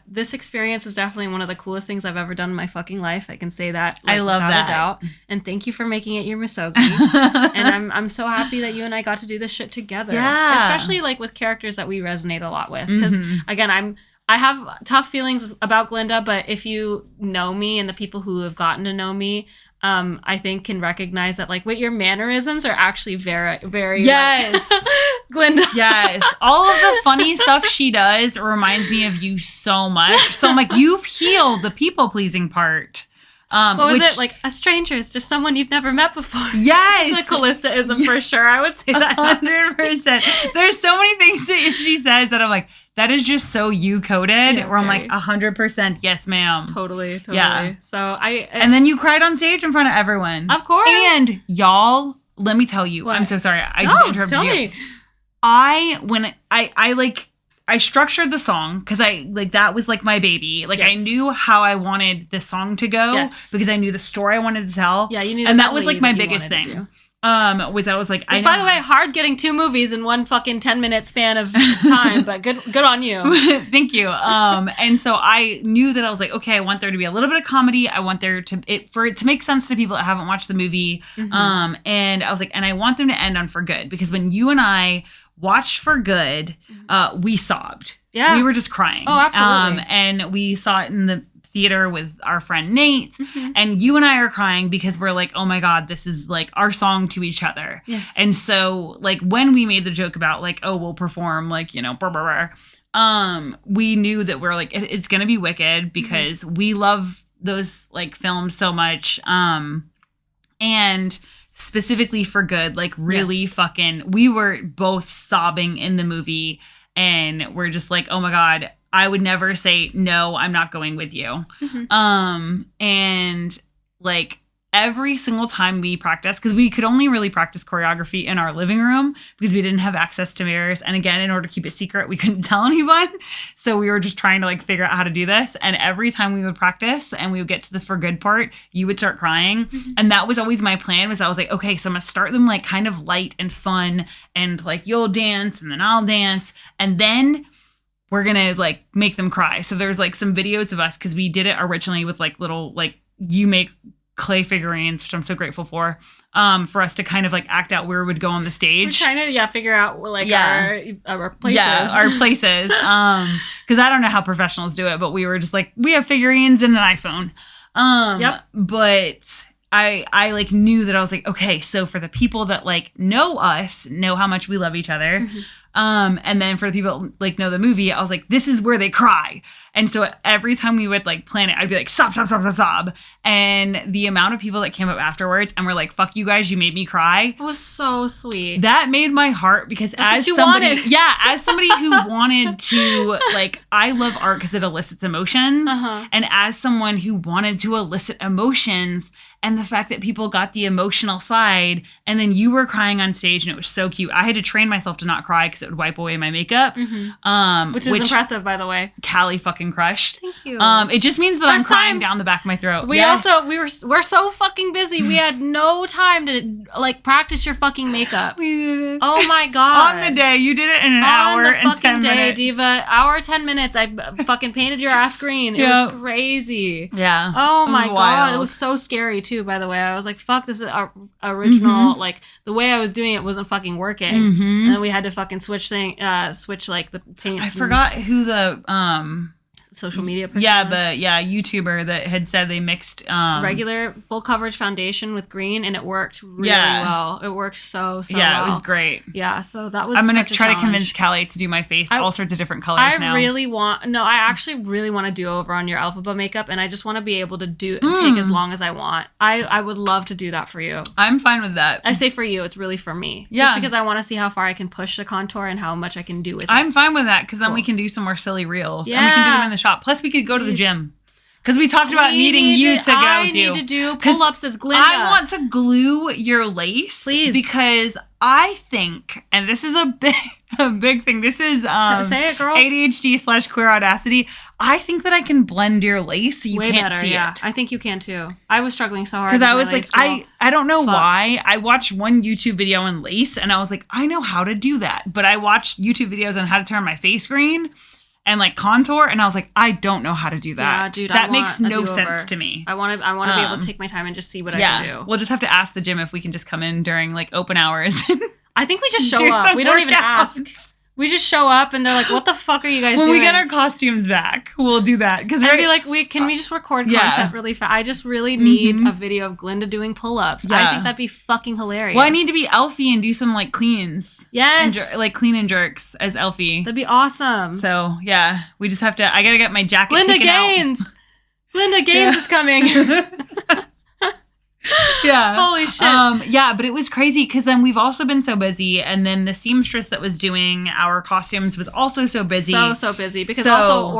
This experience is definitely one of the coolest things I've ever done in my fucking life. I can say that. Like, I love without that. a doubt. And thank you for making it your misogi. And I'm so happy that you and I got to do this shit together. Yeah. Especially like with characters that we resonate a lot with. Because again, I have tough feelings about Glinda, but if you know me and the people who have gotten to know me, I think can recognize that like, wait, your mannerisms are actually very, very yes, like, Glinda. Yes, all of the funny stuff she does reminds me of you so much. So I'm like, you've healed the people pleasing part. What was it? Like, a stranger is just someone you've never met before. Yes. It's a Callistaism for sure. I would say that. 100%. There's so many things that she says that I'm like, that is just so you coded. Yeah, where I'm like, 100%, yes, ma'am. Totally. Yeah. So and then you cried on stage in front of everyone. Of course. And y'all, let me tell you, what? I'm so sorry. I just interrupted tell you. Me. I structured the song because that was like my baby. Like, I knew how I wanted the song to go because I knew the story I wanted to tell. Yeah, you knew and that was like my biggest thing. Was I was like, which, by the way, hard getting 2 movies in one fucking 10-minute span of time, but good on you. Thank you. And so I knew that I was like, okay, I want there to be a little bit of comedy. I want there for it to make sense to people that haven't watched the movie. Mm-hmm. And I was like, and I want them to end on For Good, because when you and I watched For Good, we sobbed. Yeah. We were just crying. Oh, absolutely. And we saw it in the theater with our friend Nate, and you and I are crying because we're like, oh my God, this is like our song to each other. Yes. And so like when we made the joke about like, oh, we'll perform like, you know, we knew that we're like, it's gonna be wicked because we love those like films so much. And specifically For Good, like really fucking, we were both sobbing in the movie, and we're just like, oh my God, I would never say, no, I'm not going with you. And like every single time we practiced, because we could only really practice choreography in our living room because we didn't have access to mirrors. And again, in order to keep it secret, we couldn't tell anyone. So we were just trying to like figure out how to do this. And every time we would practice and we would get to the For Good part, you would start crying. And that was always my plan, was I was like, okay, so I'm gonna start them like kind of light and fun, and like you'll dance and then I'll dance. And then we're gonna like make them cry. So there's like some videos of us, because we did it originally with like little, like, you make clay figurines, which I'm so grateful for us to kind of like act out where we would go on the stage. We're trying to figure out like our places. Yeah, our places. Because I don't know how professionals do it, but we were just like, we have figurines and an iPhone. But I like knew that I was like, okay, so for the people that like know us, know how much we love each other. And then for the people that, like, know the movie, I was like, this is where they cry. And so every time we would like plan it, I'd be like, sob, sob, sob, sob, sob. And the amount of people that came up afterwards and were like, fuck you guys, you made me cry. It was so sweet. That made my heart, because as somebody who wanted to, like, I love art because it elicits emotions. And as someone who wanted to elicit emotions, and the fact that people got the emotional side, and then you were crying on stage, and it was so cute. I had to train myself to not cry because it would wipe away my makeup. Which is impressive, by the way. Callie fucking crushed. Thank you. It just means that I'm crying down the back of my throat. We're so fucking busy. We had no time to like practice your fucking makeup. We did it. Oh my God. On the day. You did it in an hour and 10 minutes. Diva. Hour, 10 minutes. I fucking painted your ass green. It was crazy. Yeah. Oh my God. It was so scary too, by the way. I was like, fuck, this is our original, like the way I was doing it wasn't fucking working. And then we had to fucking switch like the paints. I forgot who the social media person YouTuber that had said they mixed regular full coverage foundation with green, and it worked really well. It worked so well. It was great. Yeah, so that was, I'm gonna try to convince Callie to do my face all sorts of different colors now. I actually really want to do over on your alphabet makeup, and I just want to be able to take as long as I want. I would love to do that for you. I'm fine with that. I say for you, it's really for me. Yeah. Just because I want to see how far I can push the contour and how much I can do with it. I'm fine with that, because then we can do some more silly reels. Yeah. And we can do them in the shop. Plus, we could go to the gym. Because we talked about needing you to go I need to do pull-ups as Glinda. I want to glue your lace. Please. Because I think, and this is a big thing. This is say it, girl. ADHD/queer audacity. I think that I can blend your lace so you can't see it. I think you can too. I was struggling so hard. Because I was like, I don't know why. I watched one YouTube video on lace, and I was like, I know how to do that. But I watched YouTube videos on how to turn my face green and like contour, and I was like, I don't know how to do that. Yeah, dude, that makes no sense to me. I want to be able to take my time and just see what I can do. We'll just have to ask the gym if we can just come in during like open hours. I think we just show up. We don't even ask. We just show up, and they're like, "What the fuck are you guys doing?" When we get our costumes back, we'll do that. Because I'd be like, can we just record content really fast? I just really need a video of Glinda doing pull-ups. Yeah. I think that'd be fucking hilarious. Well, I need to be Elfie and do some like cleans. Yes, like clean and jerks as Elfie. That'd be awesome. So yeah, we just have to. I gotta get my jacket. Glinda Gaines. Glinda Gaines is coming. Yeah. Holy shit. Yeah, but it was crazy because then we've also been so busy, and then the seamstress that was doing our costumes was also so busy. So busy because also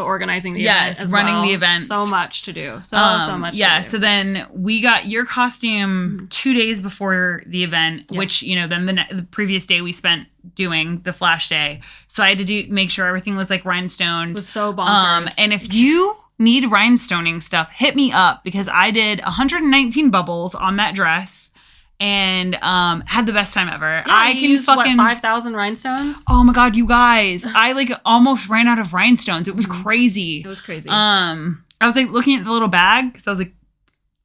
organizing the event as running the event. So much to do. So much. Yeah. To do. So then we got your costume 2 days before the event, which then the previous day we spent doing the flash day. So I had to make sure everything was like rhinestoned. It was so bonkers. And if you need rhinestoning stuff, hit me up because I did 119 bubbles on that dress and had the best time ever. Yeah, I can used, fucking 5,000 rhinestones. Oh my god, you guys! I like almost ran out of rhinestones. It was crazy. It was crazy. I was like looking at the little bag because I was like,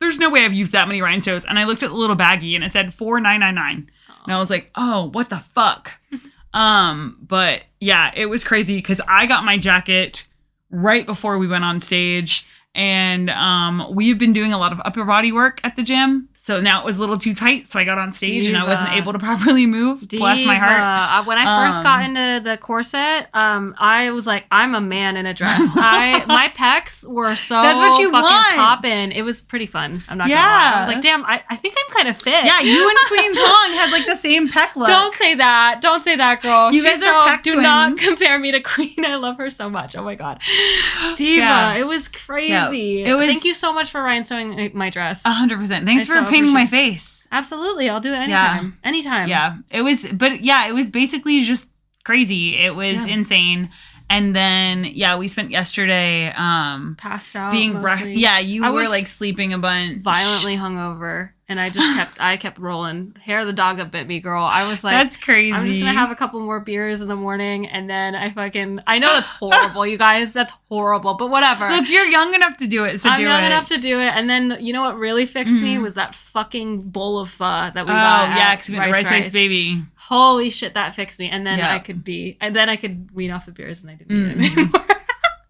"There's no way I've used that many rhinestones." And I looked at the little baggie and it said $4,999, and I was like, "Oh, what the fuck?" But yeah, it was crazy because I got my jacket right before we went on stage, and we've been doing a lot of upper body work at the gym, so now it was a little too tight, so I got on stage and I wasn't able to properly move. Bless my heart. When I first got into the corset, I was like, I'm a man in a dress. My pecs were so That's what you fucking want. popping. It was pretty fun. I'm not gonna lie. I was like, damn, I think I'm kind of fit. Yeah, you and Queen Kong had like the same pec look. Don't say that, girl. You guys are pec do twins. not compare me to Queen. I love her so much. Oh my god, Diva, it was crazy. Yeah, Thank you so much for rhinestoning my dress. 100%. Thanks for painting my face. Absolutely, I'll do it anytime. Anytime. Yeah, it was basically just crazy. It was insane. And then we spent yesterday passed out, being you were was like sleeping a bunch, violently hungover, and I kept rolling. Hair of the dog that bit me, girl. I was like, that's crazy. I'm just gonna have a couple more beers in the morning, and then I know that's horrible, you guys. That's horrible, but whatever. Look, you're young enough to do it, so I'm young enough to do it. And then you know what really fixed me was that fucking bowl of pho that we got. Oh yeah, because we had rice baby. Holy shit, that fixed me. And then I could wean off the beers, and I didn't eat it anymore.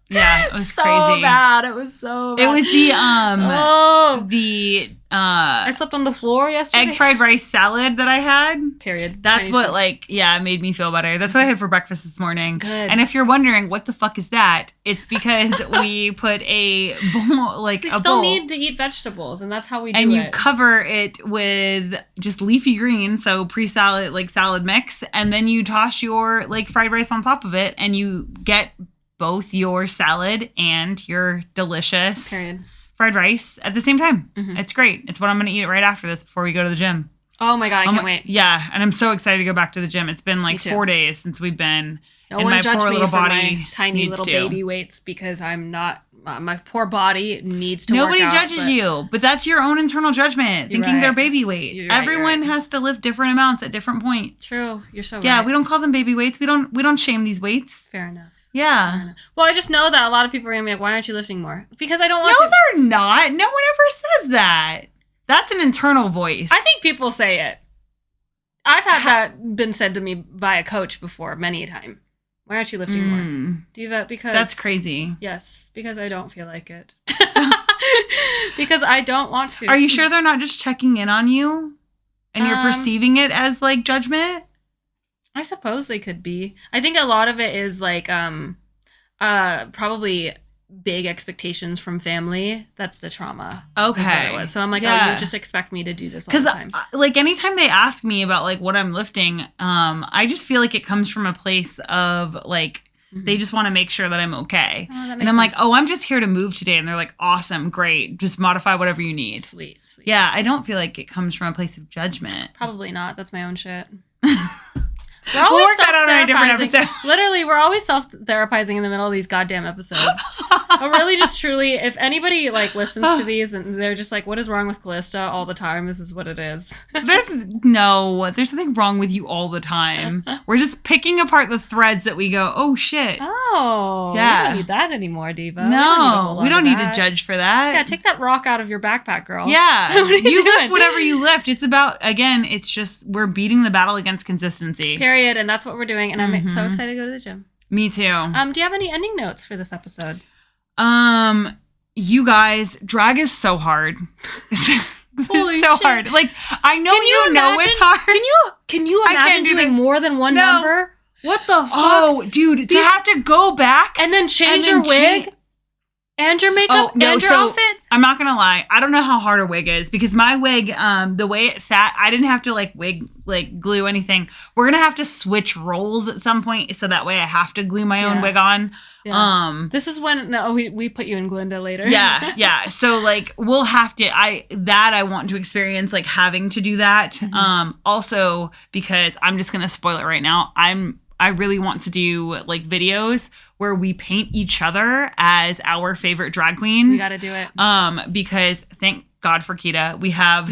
Yeah, it was so crazy. Bad. It was so bad. It was the I slept on the floor yesterday. egg fried rice salad that I had. Period. That's what made me feel better. That's what I had for breakfast this morning. Good. And if you're wondering what the fuck is that, it's because we put a bowl still need to eat vegetables, and that's how we do it. And you cover it with just leafy greens, so pre-salad salad mix, and then you toss your fried rice on top of it, and you get both your salad and your delicious fried rice at the same time. Mm-hmm. It's great. It's what I'm going to eat right after this before we go to the gym. Oh my God, I can't wait. Yeah, and I'm so excited to go back to the gym. It's been 4 days since we've been. No one judge me for my tiny little baby weights because I'm not. My poor body needs to Nobody work out. judges you, but that's your own internal judgment, thinking they're baby weights. Everyone has to lift different amounts at different points. True, you're so right. Yeah, we don't call them baby weights. We don't shame these weights. Fair enough. Yeah. Well, I just know that a lot of people are going to be like, why aren't you lifting more? Because I don't want to. No, they're not. No one ever says that. That's an internal voice. I think people say it. I've had that been said to me by a coach before many a time. Why aren't you lifting more? Diva, because... That's crazy. Yes, because I don't feel like it. Because I don't want to. Are you sure they're not just checking in on you? And you're perceiving it as judgment? I suppose they could be. I think a lot of it is probably big expectations from family. That's the trauma. Okay. It was. So I'm like, oh, you just expect me to do this all the time. Because anytime they ask me about what I'm lifting, I just feel like it comes from a place of they just want to make sure that I'm okay. Oh, and I'm like, oh, I'm just here to move today. And they're like, awesome, great. Just modify whatever you need. Sweet. Yeah, I don't feel like it comes from a place of judgment. Probably not. That's my own shit. We'll work that out on a different episode. Literally, we're always self-therapizing in the middle of these goddamn episodes. But really, just truly, if anybody listens to these and they're just like, what is wrong with Callista all the time? This is what it is. There's nothing wrong with you all the time. We're just picking apart the threads that we go, oh shit. Oh, yeah. We don't need that anymore, Diva. No, we don't need to judge for that. Yeah, take that rock out of your backpack, girl. Yeah, you lift whatever you lift. It's about, again, it's just, we're beating the battle against consistency. Period. And that's what we're doing. And I'm so excited to go to the gym. Me too. Do you have any ending notes for this episode? You guys, drag is so hard. Holy so shit. hard. I know you know it's hard. Can you imagine doing more than one number? What the fuck? Oh, dude, to have to go back and then change your wig? And your makeup and your outfit? I'm not going to lie. I don't know how hard a wig is because my wig, the way it sat, I didn't have to glue anything. We're going to have to switch roles at some point. So that way I have to glue my own wig on. Yeah. This is when, we put you in Glinda later. Yeah. Yeah. So we'll have to, I want to experience having to do that. Mm-hmm. Also because I'm just going to spoil it right now. I really want to do videos where we paint each other as our favorite drag queens. We got to do it. Because thank God for Kita, we have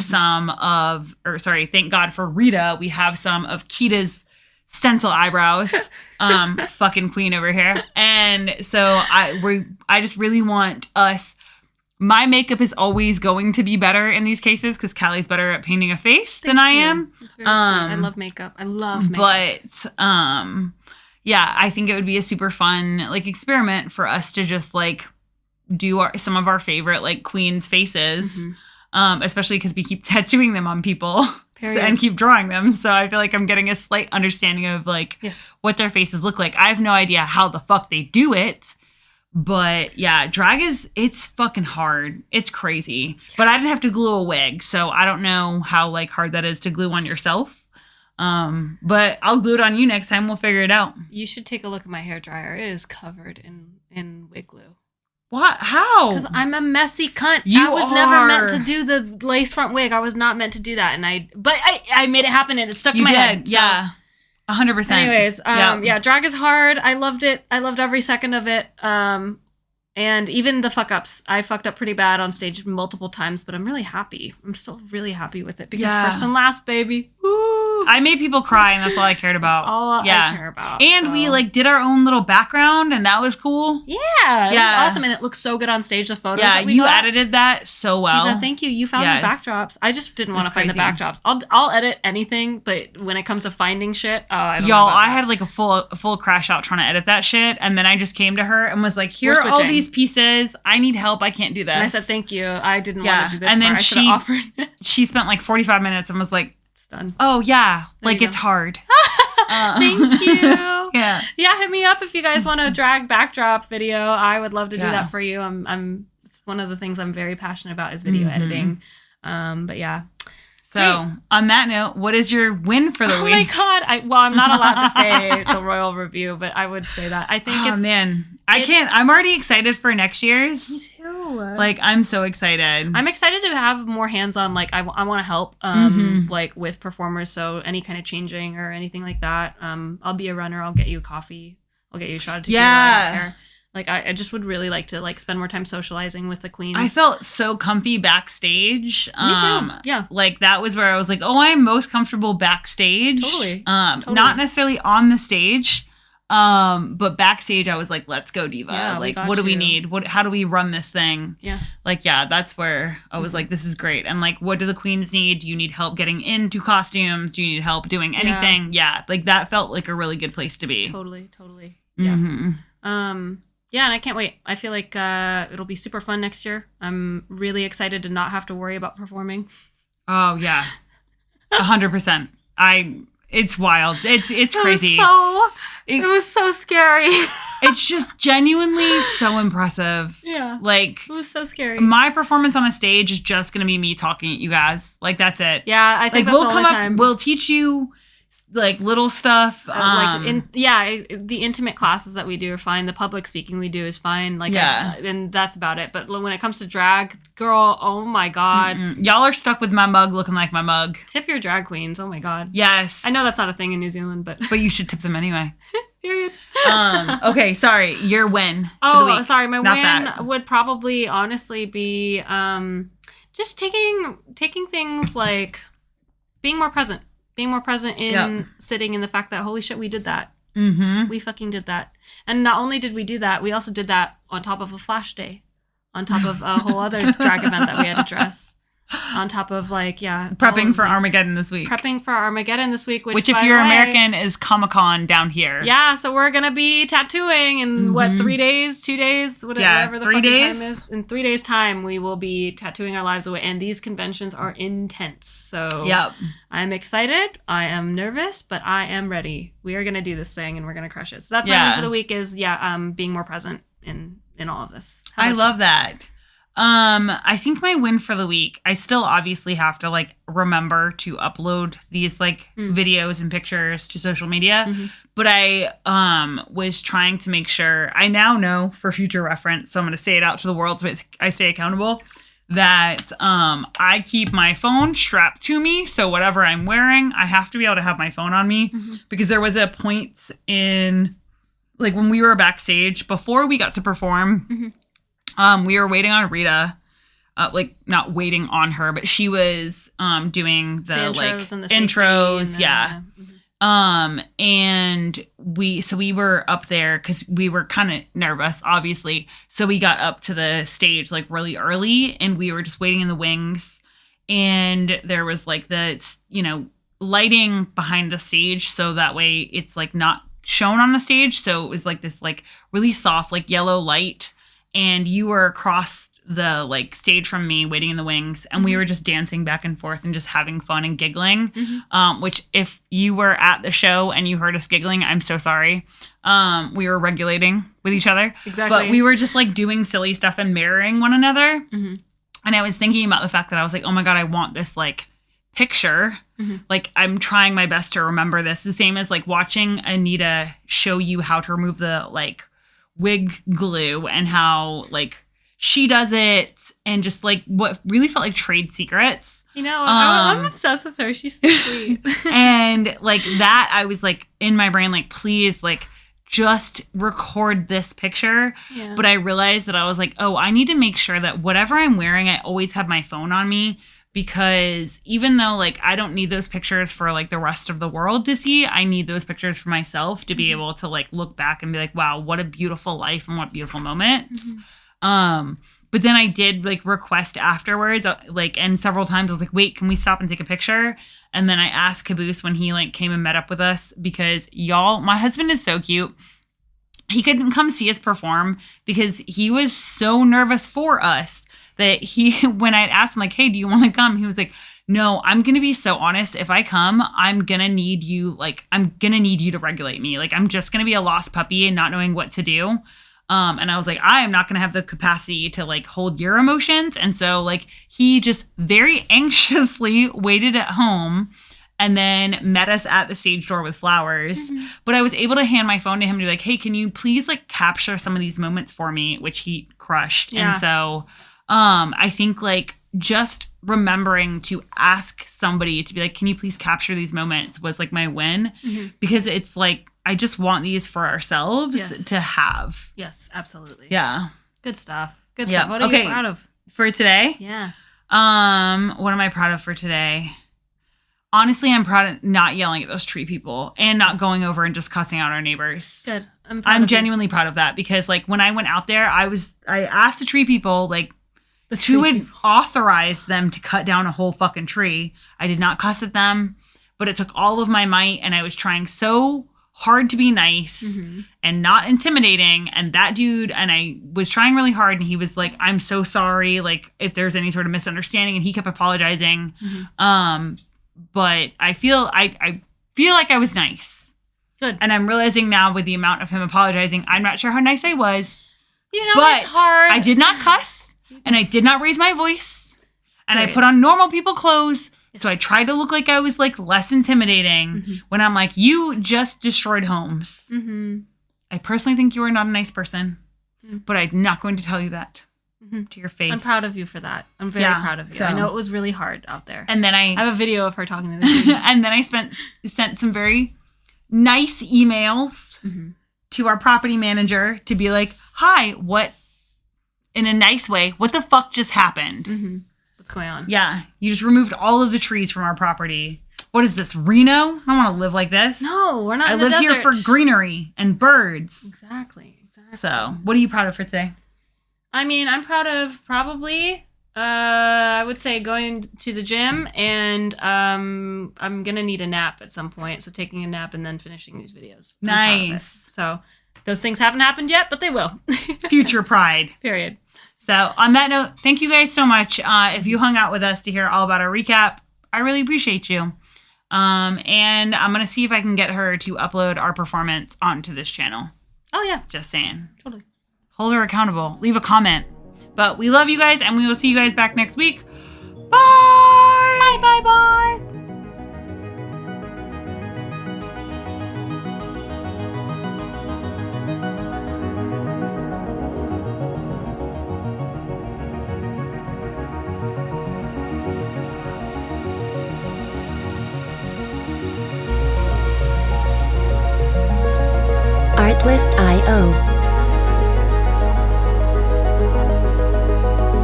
thank God for Rita, we have some of Kita's stencil eyebrows. Fucking queen over here. And so I just really want us. My makeup is always going to be better in these cases because Callie's better at painting a face than I am. That's very sweet. I love makeup. But yeah, I think it would be a super fun experiment for us to just do some of our favorite queens' faces, especially because we keep tattooing them on people and keep drawing them. So I feel like I'm getting a slight understanding of what their faces look like. I have no idea how the fuck they do it. But yeah, drag it's fucking hard. It's crazy. But I didn't have to glue a wig, so I don't know how hard that is to glue on yourself. But I'll glue it on you next time. We'll figure it out. You should take a look at my hairdryer. It is covered in wig glue. What? How? Because I'm a messy cunt. I was never meant to do the lace front wig. I was not meant to do that, and I made it happen, and it stuck in my head. Yeah. 100%. Anyways, yeah, drag is hard. I loved it. I loved every second of it. And even the fuck ups. I fucked up pretty bad on stage multiple times, but I'm really happy. I'm still really happy with it because first and last, baby. Woo! I made people cry, and that's all I cared about. That's all I care about. And we did our own little background, and that was cool. Yeah, it was awesome, and it looks so good on stage. The photos. Yeah, you edited that so well. Diva, thank you. You found the backdrops. I just didn't want to find the backdrops. I'll edit anything, but when it comes to finding shit, I don't know about I had a full crash out trying to edit that shit, and then I just came to her and was like, "Here are all these pieces. I need help. I can't do this." And I said, "Thank you. I didn't want to do this." And then she offered. She spent 45 minutes and was like, done. Oh yeah, it's hard. Thank you. Yeah. Hit me up if you guys want a drag backdrop video. I would love to do that for you. It's one of the things I'm very passionate about is video editing. But yeah. So on that note, what is your win for the week? Oh my God. I'm not allowed to say the Royal Revue, but I would say that. I think I can't. I'm already excited for next year's. Me too. I'm so excited. I'm excited to have more hands-on. I want to help with performers. So any kind of changing or anything like that. I'll be a runner. I'll get you a coffee. I'll get you a shot of tequila. I don't care. I just would really like to spend more time socializing with the queens. I felt so comfy backstage. Me too. Yeah. That was where I was like, oh, I'm most comfortable backstage. Totally. Not necessarily on the stage. But backstage I was like, let's go, Diva. Yeah, what do we need? How do we run this thing? Yeah. That's where I was like, this is great. And what do the queens need? Do you need help getting into costumes? Do you need help doing anything? Yeah. That felt like a really good place to be. Totally. Yeah. Mm-hmm. Yeah, and I can't wait. I feel like it'll be super fun next year. I'm really excited to not have to worry about performing. Oh, yeah. 100%. It's wild. It's crazy. It was so scary. It's just genuinely so impressive. Yeah. It was so scary. My performance on a stage is just going to be me talking at you guys. That's it. Yeah, I think that's we'll the only time. We'll teach you little stuff. The intimate classes that we do are fine. The public speaking we do is fine. And that's about it. But when it comes to drag, girl, oh my God. Y'all are stuck with my mug looking like my mug. Tip your drag queens. Oh my God. Yes. I know that's not a thing in New Zealand, but you should tip them anyway. Period. Okay, sorry. Your win for the week. Sorry. My win would probably honestly be just taking things being more present. Being more present in sitting in the fact that, holy shit, we did that. Mm-hmm. We fucking did that. And not only did we do that, we also did that on top of a flash day. On top of a whole other drag event that we had to dress. On top of prepping for Armageddon this week. Prepping for Armageddon this week. Which if you're American, is Comic-Con down here. Yeah, so we're going to be tattooing in 3 days, 2 days, whatever the fucking time is. In 3 days' time, we will be tattooing our lives away. And these conventions are intense. So I'm excited. I am nervous, but I am ready. We are going to do this thing and we're going to crush it. So that's my win for the week is, being more present in all of this. I love that. I think my win for the week, I still obviously have to like remember to upload these like videos and pictures to social media. But I was trying to make sure, I now know for future reference, so I'm going to say it out to the world so I stay accountable, that I keep my phone strapped to me. So whatever I'm wearing, I have to be able to have my phone on me, because there was a point in like when we were backstage before we got to perform, we were waiting on Rita, like not waiting on her, but she was doing the intros, like intros, yeah. And we were up there because we were kind of nervous, obviously. So we got up to the stage like really early, and we were just waiting in the wings. And there was like the, you know, lighting behind the stage, so that way it's like not shown on the stage. So it was like this like really soft like yellow light, and you were across the like stage from me waiting in the wings, and we were just dancing back and forth and just having fun and giggling, which if you were at the show and you heard us giggling, I'm so sorry. We were regulating with each other, but we were just like doing silly stuff and mirroring one another. And I was thinking about the fact that I was like, oh my God, I want this like picture. Like I'm trying my best to remember this. The same as like watching Anita show you how to remove the like wig glue and how like she does it, and just like what really felt like trade secrets. You know, I'm obsessed with her. She's so sweet. And like that, I was like in my brain, like, please, like just record this picture. Yeah. But I realized that I was like, oh, I need to make sure that whatever I'm wearing, I always have my phone on me. Because even though like I don't need those pictures for like the rest of the world to see, I need those pictures for myself to be able to like look back and be like, wow, what a beautiful life and what beautiful moments. But then I did like request afterwards, like, and several times I was like, wait, can we stop and take a picture? And then I asked Caboose when he like came and met up with us, because y'all, my husband is so cute. He couldn't come see us perform because he was so nervous for us that when I'd asked him like, hey, do you want to come? He was like, no, I'm going to be so honest. If I come, I'm going to need you to regulate me. Like, I'm just going to be a lost puppy and not knowing what to do. And I was like, I am not going to have the capacity to like hold your emotions. And so like, he just very anxiously waited at home and then met us at the stage door with flowers. But I was able to hand my phone to him to be like, hey, can you please like capture some of these moments for me? Which he crushed. Yeah. And so, I think like just remembering to ask somebody to be like, can you please capture these moments was like my win, because it's like, I just want these for ourselves to have. Yes, absolutely. Yeah. Good stuff. Good stuff. What are you proud of? For today? Yeah. What am I proud of for today? Honestly, I'm proud of not yelling at those tree people and not going over and just cussing out our neighbors. Good. I'm genuinely proud of that, because like when I went out there, I asked the tree people like who would authorize them to cut down a whole fucking tree. I did not cuss at them, but it took all of my might, and I was trying so hard to be nice and not intimidating. And that dude, and I was trying really hard, and he was like, I'm so sorry, like if there's any sort of misunderstanding, and he kept apologizing. But I feel like I was nice. Good. And I'm realizing now with the amount of him apologizing, I'm not sure how nice I was. You know, but it's hard. I did not cuss, and I did not raise my voice, and I put on normal people clothes. So I tried to look like I was like less intimidating when I'm like, you just destroyed homes. I personally think you are not a nice person, but I'm not going to tell you that to your face. I'm proud of you for that. I'm very proud of you. So, I know it was really hard out there. And then I have a video of her talking to the and then I sent some very nice emails to our property manager to be like, hi, what, in a nice way, what the fuck just happened? What's going on? Yeah. You just removed all of the trees from our property. What is this, Reno? I don't want to live like this. No, we're not in the desert. I live here for greenery and birds. Exactly. So, what are you proud of for today? I mean, I'm proud of probably, I would say going to the gym, and I'm going to need a nap at some point. So taking a nap and then finishing these videos. Nice. So those things haven't happened yet, but they will. Future pride. Period. So on that note, thank you guys so much. If you hung out with us to hear all about our recap, I really appreciate you. And I'm going to see if I can get her to upload our performance onto this channel. Oh, yeah. Just saying. Totally. hold her accountable. Leave a comment. But we love you guys, and we will see you guys back next week. Bye! Bye, bye, bye! Artlist.io